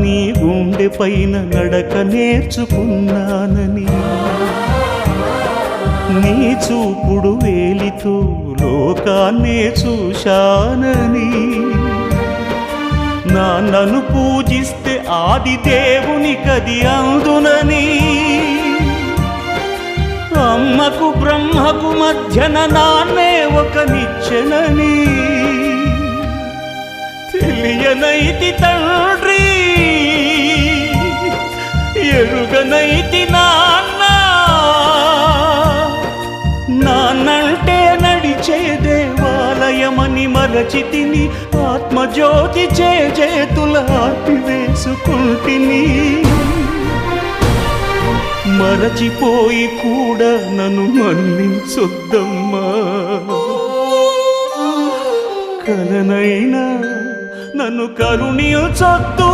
నీ గుండె పైన నడక నేర్చుకున్నానని, నీ చూపుడు వేలితో లోకాన్నే చూశానని, నాన్నను పూజిస్తే ఆది దేవుని కది అందునని, అమ్మకు బ్రహ్మకు మధ్యన నాన్నే ఒక నిచ్చెనని, తెలియనైతి తండ్రి ఎరుగనైతి నాన్న, నాన్నంటే నడిచే దేవాలయమని మరచితిని, ఆత్మజ్యోతి చేతుల ఆపివేసుకుంటిని. మరచిపోయి కూడా నన్ను మన్నించొద్దమ్మా, కలనైనా నన్ను కరుణించొద్దు.